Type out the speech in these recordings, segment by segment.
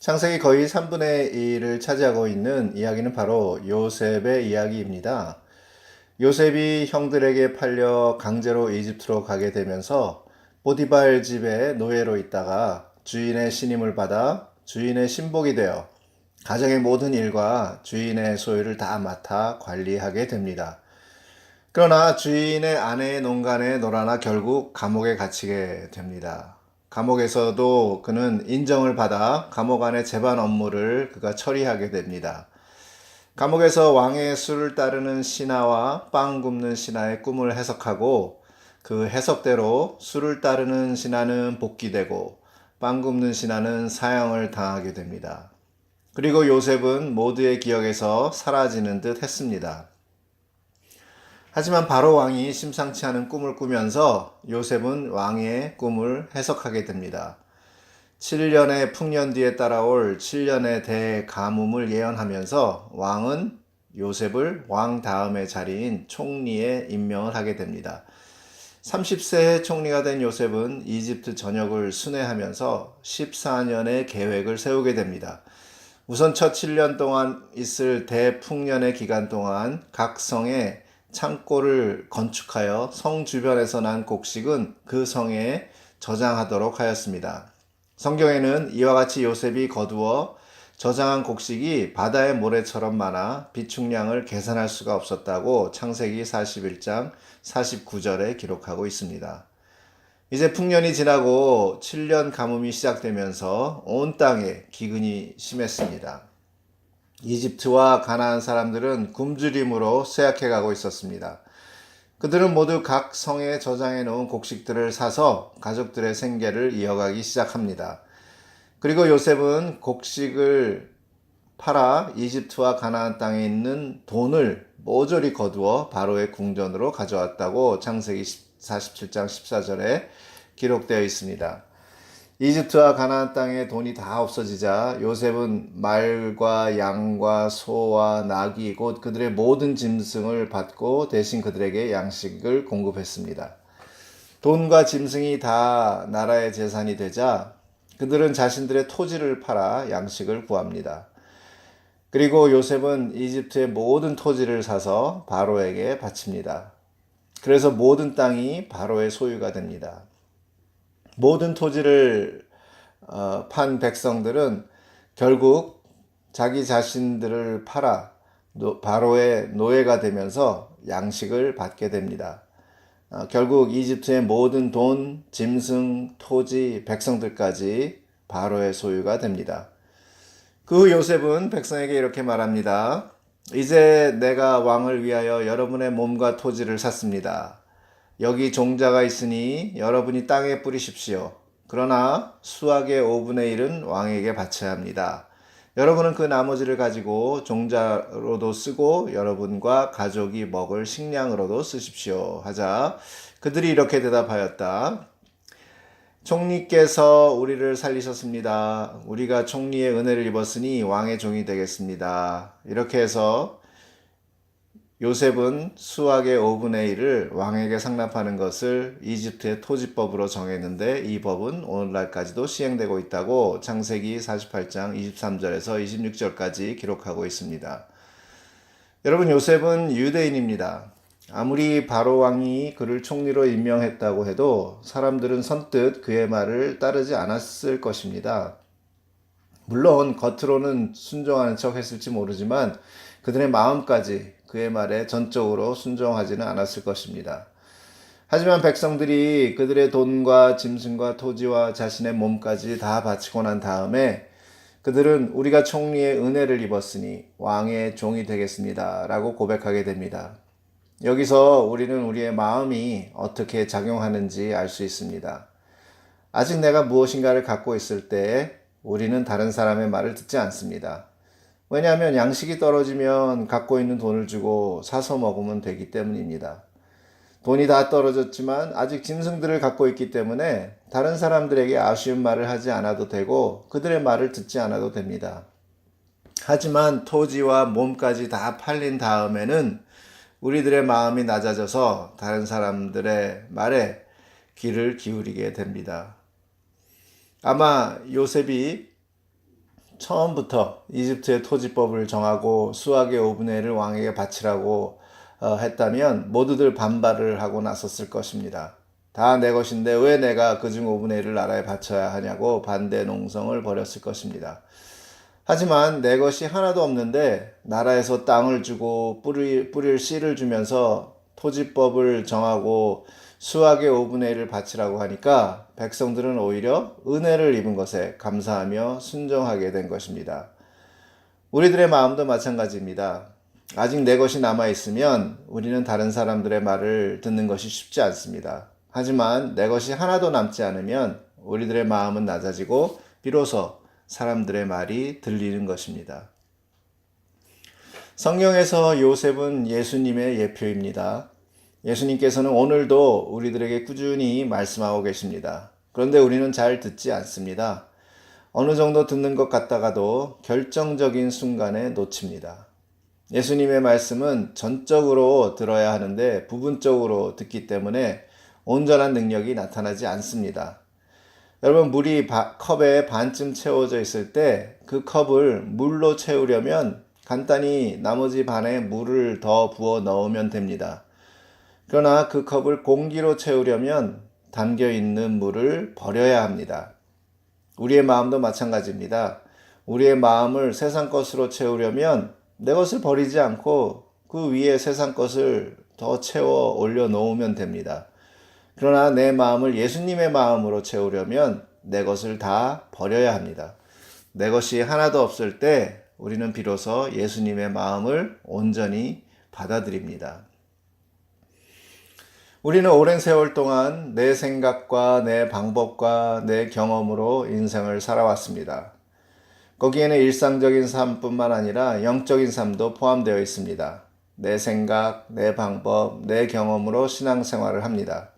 창세기 거의 3분의 1을 차지하고 있는 이야기는 바로 요셉의 이야기입니다. 요셉이 형들에게 팔려 강제로 이집트로 가게 되면서 보디발 집의 노예로 있다가 주인의 신임을 받아 주인의 신복이 되어 가정의 모든 일과 주인의 소유를 다 맡아 관리하게 됩니다. 그러나 주인의 아내의 농간에 놀아나 결국 감옥에 갇히게 됩니다. 감옥에서도 그는 인정을 받아 감옥 안의 재반 업무를 그가 처리하게 됩니다. 감옥에서 왕의 수를 따르는 신하와 빵 굽는 신하의 꿈을 해석하고 그 해석대로 수를 따르는 신하는 복귀되고 빵 굽는 신하는 사형을 당하게 됩니다. 그리고 요셉은 모두의 기억에서 사라지는 듯 했습니다. 하지만 바로 왕이 심상치 않은 꿈을 꾸면서 요셉은 왕의 꿈을 해석하게 됩니다. 7년의 풍년 뒤에 따라올 7년의 대가뭄을 예언하면서 왕은 요셉을 왕 다음의 자리인 총리에 임명을 하게 됩니다. 30세의 총리가 된 요셉은 이집트 전역을 순회하면서 14년의 계획을 세우게 됩니다. 우선 첫 7년 동안 있을 대풍년의 기간 동안 각 성에 창고를 건축하여 성 주변에서 난 곡식은 그 성에 저장하도록 하였습니다. 성경에는 이와 같이 요셉이 거두어 저장한 곡식이 바다의 모래처럼 많아 비축량을 계산할 수가 없었다고 창세기 41장 49절에 기록하고 있습니다. 이제 풍년이 지나고 7년 가뭄이 시작되면서 온 땅에 기근이 심했습니다. 이집트와 가나안 사람들은 굶주림으로 쇠약해 가고 있었습니다. 그들은 모두 각 성에 저장해 놓은 곡식들을 사서 가족들의 생계를 이어가기 시작합니다. 그리고 요셉은 곡식을 팔아 이집트와 가나안 땅에 있는 돈을 모조리 거두어 바로의 궁전으로 가져왔다고 창세기 47장 14절에 기록되어 있습니다. 이집트와 가나안 땅에 돈이 다 없어지자 요셉은 말과 양과 소와 나귀 곧 그들의 모든 짐승을 받고 대신 그들에게 양식을 공급했습니다. 돈과 짐승이 다 나라의 재산이 되자 그들은 자신들의 토지를 팔아 양식을 구합니다. 그리고 요셉은 이집트의 모든 토지를 사서 바로에게 바칩니다. 그래서 모든 땅이 바로의 소유가 됩니다. 모든 토지를 판 백성들은 결국 자기 자신들을 팔아 바로의 노예가 되면서 양식을 받게 됩니다. 결국 이집트의 모든 돈, 짐승, 토지, 백성들까지 바로의 소유가 됩니다. 그 후 요셉은 백성에게 이렇게 말합니다. 이제 내가 왕을 위하여 여러분의 몸과 토지를 샀습니다. 여기 종자가 있으니 여러분이 땅에 뿌리십시오. 그러나 수확의 5분의 1은 왕에게 바쳐야 합니다. 여러분은 그 나머지를 가지고 종자로도 쓰고 여러분과 가족이 먹을 식량으로도 쓰십시오. 하자 그들이 이렇게 대답하였다. 총리께서 우리를 살리셨습니다. 우리가 총리의 은혜를 입었으니 왕의 종이 되겠습니다. 이렇게 해서 요셉은 수확의 5분의 1을 왕에게 상납하는 것을 이집트의 토지법으로 정했는데 이 법은 오늘날까지도 시행되고 있다고 창세기 48장 23절에서 26절까지 기록하고 있습니다. 여러분, 요셉은 유대인입니다. 아무리 바로 왕이 그를 총리로 임명했다고 해도 사람들은 선뜻 그의 말을 따르지 않았을 것입니다. 물론 겉으로는 순종하는 척 했을지 모르지만 그들의 마음까지 그의 말에 전적으로 순종하지는 않았을 것입니다. 하지만 백성들이 그들의 돈과 짐승과 토지와 자신의 몸까지 다 바치고 난 다음에 그들은 우리가 총리의 은혜를 입었으니 왕의 종이 되겠습니다 라고 고백하게 됩니다. 여기서 우리는 우리의 마음이 어떻게 작용하는지 알 수 있습니다. 아직 내가 무엇인가를 갖고 있을 때 우리는 다른 사람의 말을 듣지 않습니다. 왜냐하면 양식이 떨어지면 갖고 있는 돈을 주고 사서 먹으면 되기 때문입니다. 돈이 다 떨어졌지만 아직 짐승들을 갖고 있기 때문에 다른 사람들에게 아쉬운 말을 하지 않아도 되고 그들의 말을 듣지 않아도 됩니다. 하지만 토지와 몸까지 다 팔린 다음에는 우리들의 마음이 낮아져서 다른 사람들의 말에 귀를 기울이게 됩니다. 아마 요셉이 처음부터 이집트의 토지법을 정하고 수학의 5분의 1을 왕에게 바치라고 했다면 모두들 반발을 하고 나섰을 것입니다. 다 내 것인데 왜 내가 그중 5분의 1을 나라에 바쳐야 하냐고 반대 농성을 벌였을 것입니다. 하지만 내 것이 하나도 없는데 나라에서 땅을 주고 뿌릴 씨를 주면서 토지법을 정하고 수학의 5분의 1을 바치라고 하니까 백성들은 오히려 은혜를 입은 것에 감사하며 순종하게 된 것입니다. 우리들의 마음도 마찬가지입니다. 아직 내 것이 남아있으면 우리는 다른 사람들의 말을 듣는 것이 쉽지 않습니다. 하지만 내 것이 하나도 남지 않으면 우리들의 마음은 낮아지고 비로소 사람들의 말이 들리는 것입니다. 성경에서 요셉은 예수님의 예표입니다. 예수님께서는 오늘도 우리들에게 꾸준히 말씀하고 계십니다. 그런데 우리는 잘 듣지 않습니다. 어느 정도 듣는 것 같다가도 결정적인 순간에 놓칩니다. 예수님의 말씀은 전적으로 들어야 하는데 부분적으로 듣기 때문에 온전한 능력이 나타나지 않습니다. 여러분, 물이 컵에 반쯤 채워져 있을 때 그 컵을 물로 채우려면 간단히 나머지 반에 물을 더 부어 넣으면 됩니다. 그러나 그 컵을 공기로 채우려면 담겨 있는 물을 버려야 합니다. 우리의 마음도 마찬가지입니다. 우리의 마음을 세상 것으로 채우려면 내 것을 버리지 않고 그 위에 세상 것을 더 채워 올려 놓으면 됩니다. 그러나 내 마음을 예수님의 마음으로 채우려면 내 것을 다 버려야 합니다. 내 것이 하나도 없을 때 우리는 비로소 예수님의 마음을 온전히 받아들입니다. 우리는 오랜 세월 동안 내 생각과 내 방법과 내 경험으로 인생을 살아왔습니다. 거기에는 일상적인 삶뿐만 아니라 영적인 삶도 포함되어 있습니다. 내 생각, 내 방법, 내 경험으로 신앙생활을 합니다.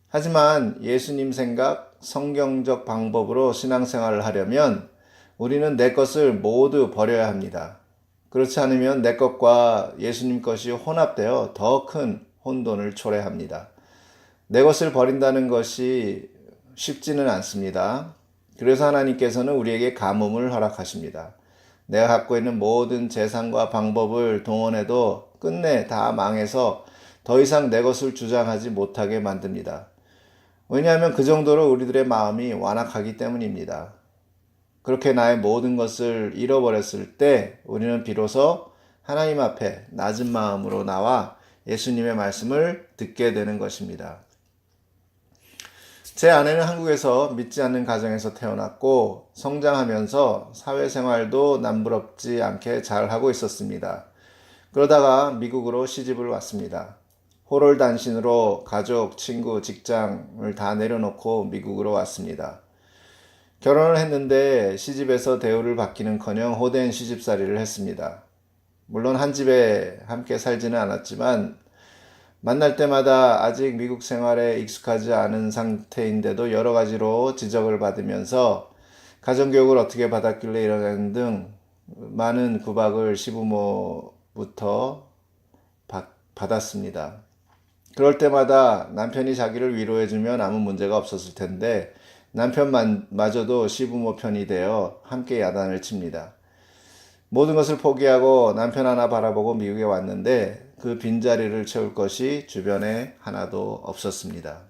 하지만 예수님 생각, 성경적 방법으로 신앙생활을 하려면 우리는 내 것을 모두 버려야 합니다. 그렇지 않으면 내 것과 예수님 것이 혼합되어 더 큰 혼돈을 초래합니다. 내 것을 버린다는 것이 쉽지는 않습니다. 그래서 하나님께서는 우리에게 가뭄을 허락하십니다. 내가 갖고 있는 모든 재산과 방법을 동원해도 끝내 다 망해서 더 이상 내 것을 주장하지 못하게 만듭니다. 왜냐하면 그 정도로 우리들의 마음이 완악하기 때문입니다. 그렇게 나의 모든 것을 잃어버렸을 때 우리는 비로소 하나님 앞에 낮은 마음으로 나와 예수님의 말씀을 듣게 되는 것입니다. 제 아내는 한국에서 믿지 않는 가정에서 태어났고 성장하면서 사회생활도 남부럽지 않게 잘하고 있었습니다. 그러다가 미국으로 시집을 왔습니다. 호롤단신으로 가족, 친구, 직장을 다 내려놓고 미국으로 왔습니다. 결혼을 했는데 시집에서 대우를 받기는커녕 호된 시집살이를 했습니다. 물론 한 집에 함께 살지는 않았지만 만날 때마다 아직 미국 생활에 익숙하지 않은 상태인데도 여러 가지로 지적을 받으면서 가정교육을 어떻게 받았길래 이러는 등 많은 구박을 시부모부터 받았습니다. 그럴 때마다 남편이 자기를 위로해주면 아무 문제가 없었을 텐데 남편마저도 시부모 편이 되어 함께 야단을 칩니다. 모든 것을 포기하고 남편 하나 바라보고 미국에 왔는데 그 빈자리를 채울 것이 주변에 하나도 없었습니다.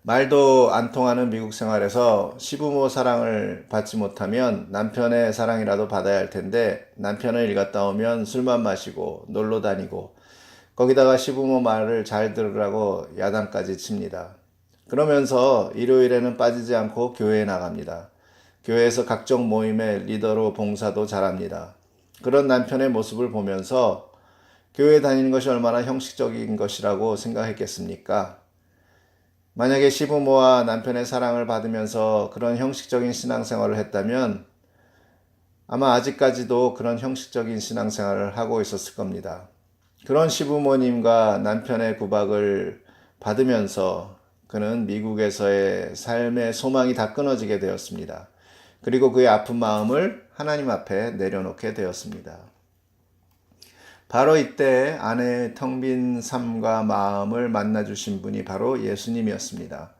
말도 안 통하는 미국 생활에서 시부모 사랑을 받지 못하면 남편의 사랑이라도 받아야 할 텐데 남편을 일 갔다 오면 술만 마시고 놀러 다니고 거기다가 시부모 말을 잘 들으라고 야단까지 칩니다. 그러면서 일요일에는 빠지지 않고 교회에 나갑니다. 교회에서 각종 모임의 리더로 봉사도 잘합니다. 그런 남편의 모습을 보면서 교회 다니는 것이 얼마나 형식적인 것이라고 생각했겠습니까? 만약에 시부모와 남편의 사랑을 받으면서 그런 형식적인 신앙생활을 했다면 아마 아직까지도 그런 형식적인 신앙생활을 하고 있었을 겁니다. 그런 시부모님과 남편의 구박을 받으면서 그는 미국에서의 삶의 소망이 다 끊어지게 되었습니다. 그리고 그의 아픈 마음을 하나님 앞에 내려놓게 되었습니다. 바로 이때 아내의 텅 빈 삶과 마음을 만나주신 분이 바로 예수님이었습니다.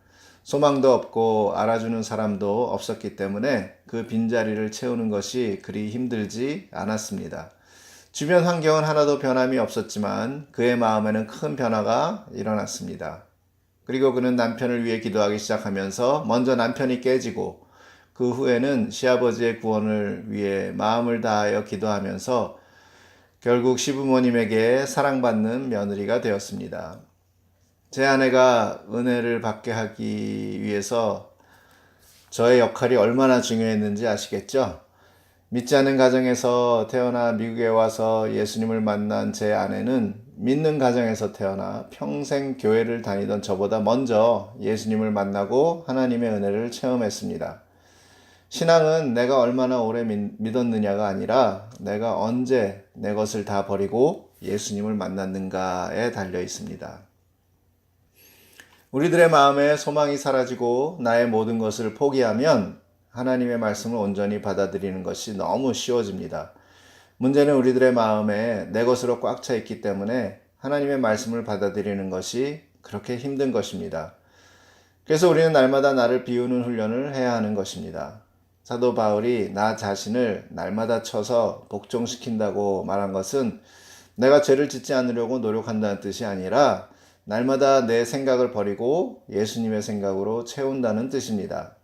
소망도 없고 알아주는 사람도 없었기 때문에 그 빈자리를 채우는 것이 그리 힘들지 않았습니다. 주변 환경은 하나도 변함이 없었지만 그의 마음에는 큰 변화가 일어났습니다. 그리고 그는 남편을 위해 기도하기 시작하면서 먼저 남편이 깨지고 그 후에는 시아버지의 구원을 위해 마음을 다하여 기도하면서 결국 시부모님에게 사랑받는 며느리가 되었습니다. 제 아내가 은혜를 받게 하기 위해서 저의 역할이 얼마나 중요했는지 아시겠죠? 믿지 않는 가정에서 태어나 미국에 와서 예수님을 만난 제 아내는 믿는 가정에서 태어나 평생 교회를 다니던 저보다 먼저 예수님을 만나고 하나님의 은혜를 체험했습니다. 신앙은 내가 얼마나 오래 믿었느냐가 아니라 내가 언제 내 것을 다 버리고 예수님을 만났는가에 달려 있습니다. 우리들의 마음에 소망이 사라지고 나의 모든 것을 포기하면 하나님의 말씀을 온전히 받아들이는 것이 너무 쉬워집니다. 문제는 우리들의 마음에 내 것으로 꽉 차 있기 때문에 하나님의 말씀을 받아들이는 것이 그렇게 힘든 것입니다. 그래서 우리는 날마다 나를 비우는 훈련을 해야 하는 것입니다. 사도 바울이 나 자신을 날마다 쳐서 복종시킨다고 말한 것은 내가 죄를 짓지 않으려고 노력한다는 뜻이 아니라 날마다 내 생각을 버리고 예수님의 생각으로 채운다는 뜻입니다.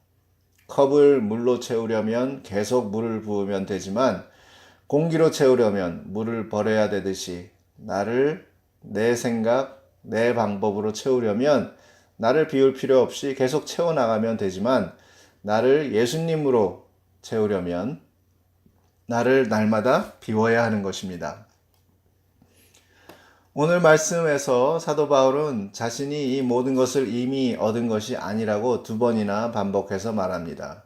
컵을 물로 채우려면 계속 물을 부으면 되지만 공기로 채우려면 물을 버려야 되듯이 나를 내 생각, 내 방법으로 채우려면 나를 비울 필요 없이 계속 채워나가면 되지만 나를 예수님으로 채우려면 나를 날마다 비워야 하는 것입니다. 오늘 말씀에서 사도 바울은 자신이 이 모든 것을 이미 얻은 것이 아니라고 2번이나 반복해서 말합니다.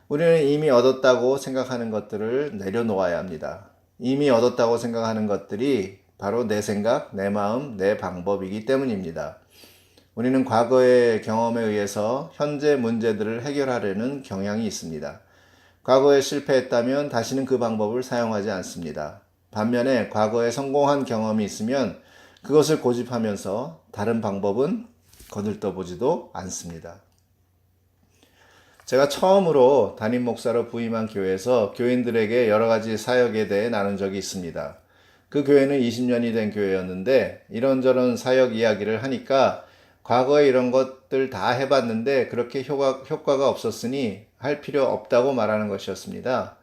우리는 이미 얻었다고 생각하는 것들을 내려놓아야 합니다. 이미 얻었다고 생각하는 것들이 바로 내 생각, 내 마음, 내 방법이기 때문입니다. 우리는 과거의 경험에 의해서 현재 문제들을 해결하려는 경향이 있습니다. 과거에 실패했다면 다시는 그 방법을 사용하지 않습니다. 반면에 과거에 성공한 경험이 있으면 그것을 고집하면서 다른 방법은 거들떠보지도 않습니다. 제가 처음으로 담임 목사로 부임한 교회에서 교인들에게 여러 가지 사역에 대해 나눈 적이 있습니다. 그 교회는 20년이 된 교회였는데 이런저런 사역 이야기를 하니까 과거에 이런 것들 다 해봤는데 그렇게 효과가 없었으니 할 필요 없다고 말하는 것이었습니다.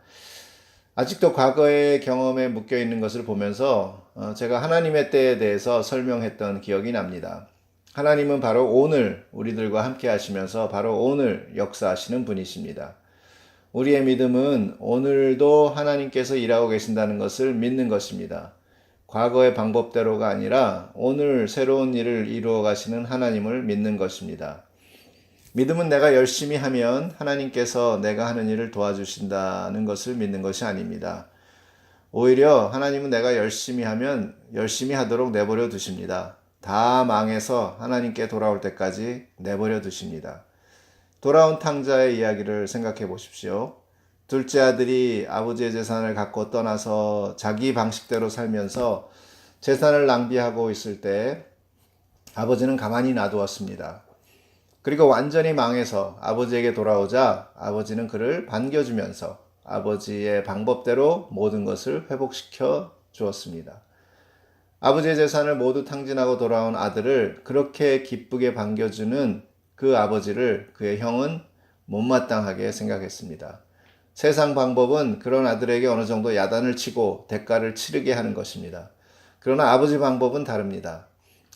아직도 과거의 경험에 묶여 있는 것을 보면서 제가 하나님의 때에 대해서 설명했던 기억이 납니다. 하나님은 바로 오늘 우리들과 함께 하시면서 바로 오늘 역사하시는 분이십니다. 우리의 믿음은 오늘도 하나님께서 일하고 계신다는 것을 믿는 것입니다. 과거의 방법대로가 아니라 오늘 새로운 일을 이루어 가시는 하나님을 믿는 것입니다. 믿음은 내가 열심히 하면 하나님께서 내가 하는 일을 도와주신다는 것을 믿는 것이 아닙니다. 오히려 하나님은 내가 열심히 하면 열심히 하도록 내버려 두십니다. 다 망해서 하나님께 돌아올 때까지 내버려 두십니다. 돌아온 탕자의 이야기를 생각해 보십시오. 둘째 아들이 아버지의 재산을 갖고 떠나서 자기 방식대로 살면서 재산을 낭비하고 있을 때 아버지는 가만히 놔두었습니다. 그리고 완전히 망해서 아버지에게 돌아오자 아버지는 그를 반겨주면서 아버지의 방법대로 모든 것을 회복시켜 주었습니다. 아버지의 재산을 모두 탕진하고 돌아온 아들을 그렇게 기쁘게 반겨주는 그 아버지를 그의 형은 못마땅하게 생각했습니다. 세상 방법은 그런 아들에게 어느 정도 야단을 치고 대가를 치르게 하는 것입니다. 그러나 아버지 방법은 다릅니다.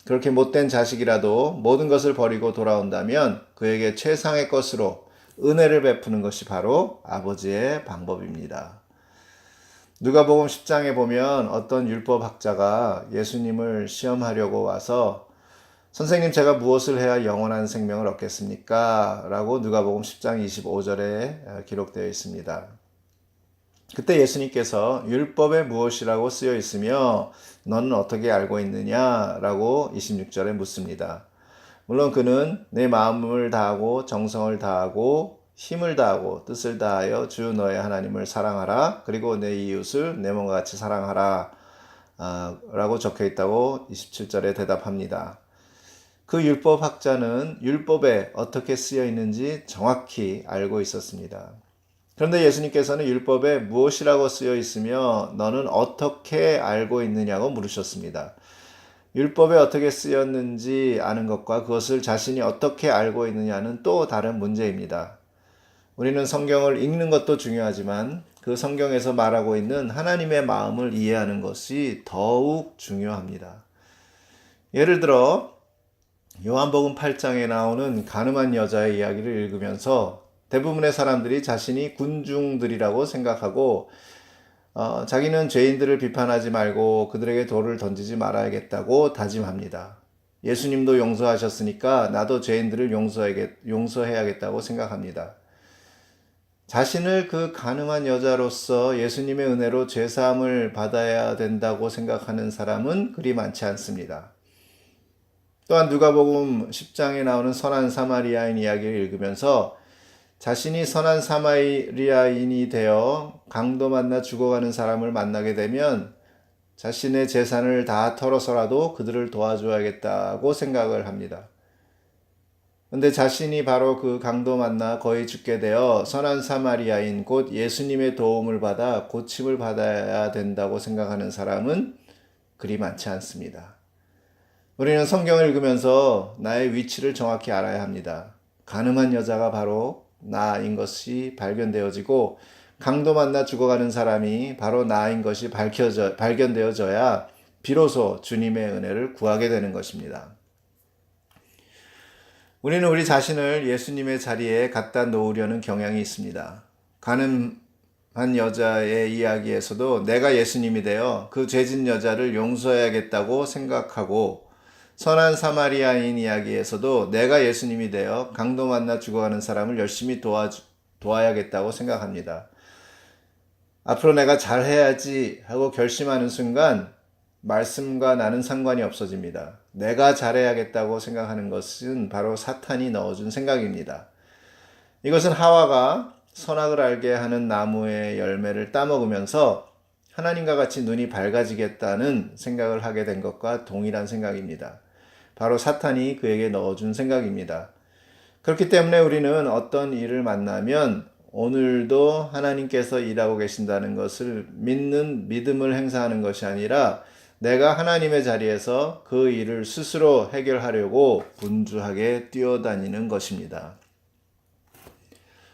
그렇게 못된 자식이라도 모든 것을 버리고 돌아온다면 그에게 최상의 것으로 은혜를 베푸는 것이 바로 아버지의 방법입니다. 누가복음 10장에 보면 어떤 율법학자가 예수님을 시험하려고 와서 선생님 제가 무엇을 해야 영원한 생명을 얻겠습니까? 라고 누가복음 10장 25절에 기록되어 있습니다. 그때 예수님께서 율법에 무엇이라고 쓰여 있으며 너는 어떻게 알고 있느냐? 라고 26절에 묻습니다. 물론 그는 내 마음을 다하고 정성을 다하고 힘을 다하고 뜻을 다하여 주 너의 하나님을 사랑하라. 그리고 내 이웃을 내 몸과 같이 사랑하라. 라고 적혀 있다고 27절에 대답합니다. 그 율법학자는 율법에 어떻게 쓰여 있는지 정확히 알고 있었습니다. 그런데 예수님께서는 율법에 무엇이라고 쓰여 있으며 너는 어떻게 알고 있느냐고 물으셨습니다. 율법에 어떻게 쓰였는지 아는 것과 그것을 자신이 어떻게 알고 있느냐는 또 다른 문제입니다. 우리는 성경을 읽는 것도 중요하지만 그 성경에서 말하고 있는 하나님의 마음을 이해하는 것이 더욱 중요합니다. 예를 들어 요한복음 8장에 나오는 가늠한 여자의 이야기를 읽으면서 대부분의 사람들이 자신이 군중들이라고 생각하고 자기는 죄인들을 비판하지 말고 그들에게 돌을 던지지 말아야겠다고 다짐합니다. 예수님도 용서하셨으니까 나도 죄인들을 용서해야겠다고 생각합니다. 자신을 그 가늠한 여자로서 예수님의 은혜로 죄사함을 받아야 된다고 생각하는 사람은 그리 많지 않습니다. 또한 누가복음 10장에 나오는 선한 사마리아인 이야기를 읽으면서 자신이 선한 사마리아인이 되어 강도 만나 죽어가는 사람을 만나게 되면 자신의 재산을 다 털어서라도 그들을 도와줘야겠다고 생각을 합니다. 근데 자신이 바로 그 강도 만나 거의 죽게 되어 선한 사마리아인 곧 예수님의 도움을 받아 고침을 받아야 된다고 생각하는 사람은 그리 많지 않습니다. 우리는 성경을 읽으면서 나의 위치를 정확히 알아야 합니다. 가늠한 여자가 바로 나인 것이 발견되어지고 강도 만나 죽어가는 사람이 바로 나인 것이 발견되어져야 비로소 주님의 은혜를 구하게 되는 것입니다. 우리는 우리 자신을 예수님의 자리에 갖다 놓으려는 경향이 있습니다. 가늠한 여자의 이야기에서도 내가 예수님이 되어 그 죄진 여자를 용서해야겠다고 생각하고 선한 사마리아인 이야기에서도 내가 예수님이 되어 강도 만나 죽어가는 사람을 열심히 도와야겠다고 생각합니다. 앞으로 내가 잘해야지 하고 결심하는 순간 말씀과 나는 상관이 없어집니다. 내가 잘해야겠다고 생각하는 것은 바로 사탄이 넣어준 생각입니다. 이것은 하와가 선악을 알게 하는 나무의 열매를 따먹으면서 하나님과 같이 눈이 밝아지겠다는 생각을 하게 된 것과 동일한 생각입니다. 바로 사탄이 그에게 넣어준 생각입니다. 그렇기 때문에 우리는 어떤 일을 만나면 오늘도 하나님께서 일하고 계신다는 것을 믿는 믿음을 행사하는 것이 아니라 내가 하나님의 자리에서 그 일을 스스로 해결하려고 분주하게 뛰어다니는 것입니다.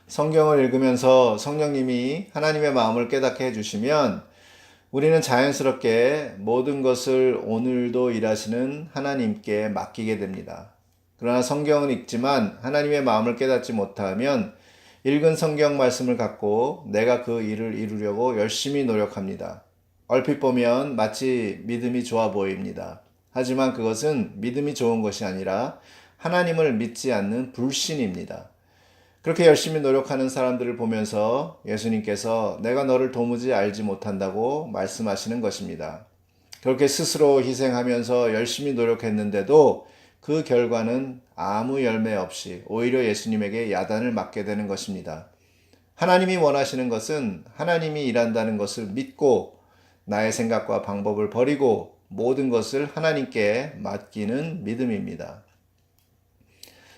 성경을 읽으면서 성령님이 하나님의 마음을 깨닫게 해주시면 우리는 자연스럽게 모든 것을 오늘도 일하시는 하나님께 맡기게 됩니다. 그러나 성경은 읽지만 하나님의 마음을 깨닫지 못하면 읽은 성경 말씀을 갖고 내가 그 일을 이루려고 열심히 노력합니다. 얼핏 보면 마치 믿음이 좋아 보입니다. 하지만 그것은 믿음이 좋은 것이 아니라 하나님을 믿지 않는 불신입니다. 그렇게 열심히 노력하는 사람들을 보면서 예수님께서 내가 너를 도무지 알지 못한다고 말씀하시는 것입니다. 그렇게 스스로 희생하면서 열심히 노력했는데도 그 결과는 아무 열매 없이 오히려 예수님에게 야단을 맞게 되는 것입니다. 하나님이 원하시는 것은 하나님이 일한다는 것을 믿고 나의 생각과 방법을 버리고 모든 것을 하나님께 맡기는 믿음입니다.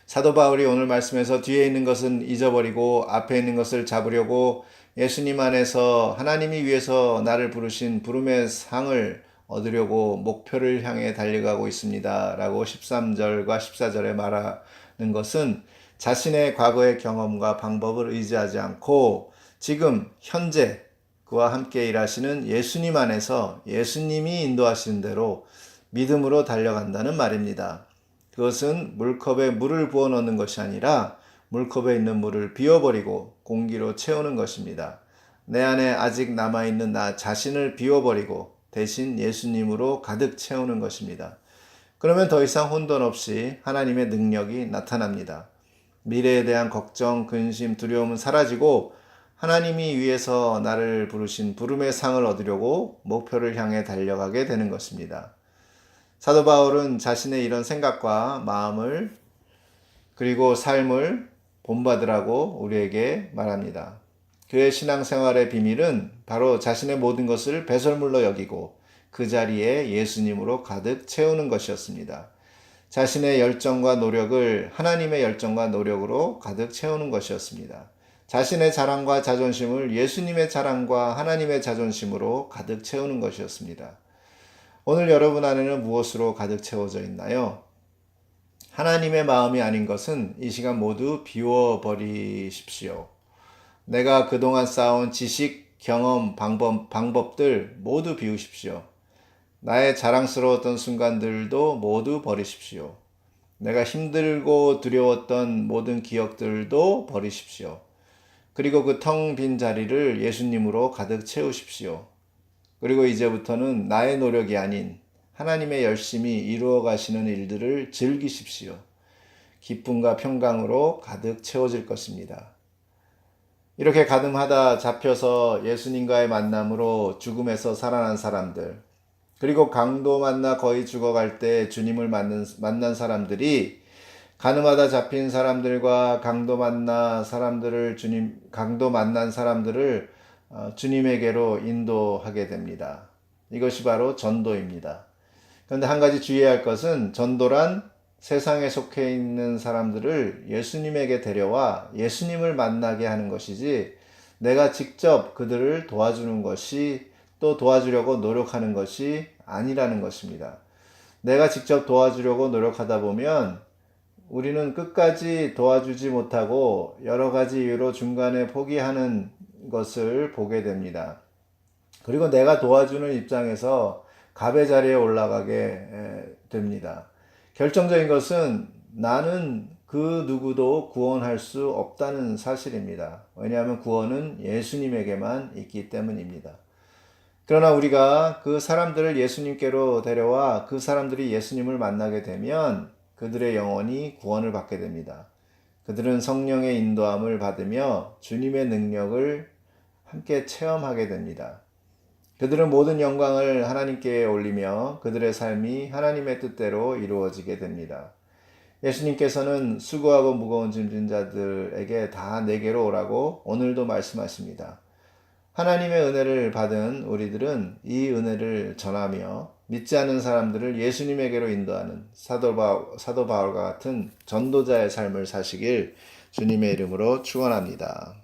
사도 바울이 오늘 말씀에서 뒤에 있는 것은 잊어버리고 앞에 있는 것을 잡으려고 예수님 안에서 하나님이 위해서 나를 부르신 부름의 상을 얻으려고 목표를 향해 달려가고 있습니다. 라고 13절과 14절에 말하는 것은 자신의 과거의 경험과 방법을 의지하지 않고 지금 현재 그와 함께 일하시는 예수님 안에서 예수님이 인도하시는 대로 믿음으로 달려간다는 말입니다. 그것은 물컵에 물을 부어 넣는 것이 아니라 물컵에 있는 물을 비워버리고 공기로 채우는 것입니다. 내 안에 아직 남아있는 나 자신을 비워버리고 대신 예수님으로 가득 채우는 것입니다. 그러면 더 이상 혼돈 없이 하나님의 능력이 나타납니다. 미래에 대한 걱정, 근심, 두려움은 사라지고 하나님이 위해서 나를 부르신 부름의 상을 얻으려고 목표를 향해 달려가게 되는 것입니다. 사도 바울은 자신의 이런 생각과 마음을 그리고 삶을 본받으라고 우리에게 말합니다. 그의 신앙생활의 비밀은 바로 자신의 모든 것을 배설물로 여기고 그 자리에 예수님으로 가득 채우는 것이었습니다. 자신의 열정과 노력을 하나님의 열정과 노력으로 가득 채우는 것이었습니다. 자신의 자랑과 자존심을 예수님의 자랑과 하나님의 자존심으로 가득 채우는 것이었습니다. 오늘 여러분 안에는 무엇으로 가득 채워져 있나요? 하나님의 마음이 아닌 것은 이 시간 모두 비워버리십시오. 내가 그동안 쌓아온 지식, 경험, 방법들 모두 비우십시오. 나의 자랑스러웠던 순간들도 모두 버리십시오. 내가 힘들고 두려웠던 모든 기억들도 버리십시오. 그리고 그 텅 빈 자리를 예수님으로 가득 채우십시오. 그리고 이제부터는 나의 노력이 아닌 하나님의 열심히 이루어 가시는 일들을 즐기십시오. 기쁨과 평강으로 가득 채워질 것입니다. 이렇게 가늠하다 잡혀서 예수님과의 만남으로 죽음에서 살아난 사람들, 그리고 강도 만나 거의 죽어갈 때 주님을 만난 사람들이 가늠하다 잡힌 사람들과 강도 만난 사람들을 주님에게로 인도하게 됩니다. 이것이 바로 전도입니다. 그런데 한 가지 주의해야 할 것은 전도란 세상에 속해 있는 사람들을 예수님에게 데려와 예수님을 만나게 하는 것이지 내가 직접 그들을 도와주는 것이 또 도와주려고 노력하는 것이 아니라는 것입니다. 내가 직접 도와주려고 노력하다 보면 우리는 끝까지 도와주지 못하고 여러 가지 이유로 중간에 포기하는 것을 보게 됩니다. 그리고 내가 도와주는 입장에서 갑의 자리에 올라가게 됩니다. 결정적인 것은 나는 그 누구도 구원할 수 없다는 사실입니다. 왜냐하면 구원은 예수님에게만 있기 때문입니다. 그러나 우리가 그 사람들을 예수님께로 데려와 그 사람들이 예수님을 만나게 되면 그들의 영혼이 구원을 받게 됩니다. 그들은 성령의 인도함을 받으며 주님의 능력을 함께 체험하게 됩니다. 그들은 모든 영광을 하나님께 올리며 그들의 삶이 하나님의 뜻대로 이루어지게 됩니다. 예수님께서는 수고하고 무거운 짐진 자들에게 다 내게로 오라고 오늘도 말씀하십니다. 하나님의 은혜를 받은 우리들은 이 은혜를 전하며 믿지 않는 사람들을 예수님에게로 인도하는 사도 바울과 같은 전도자의 삶을 사시길 주님의 이름으로 축원합니다.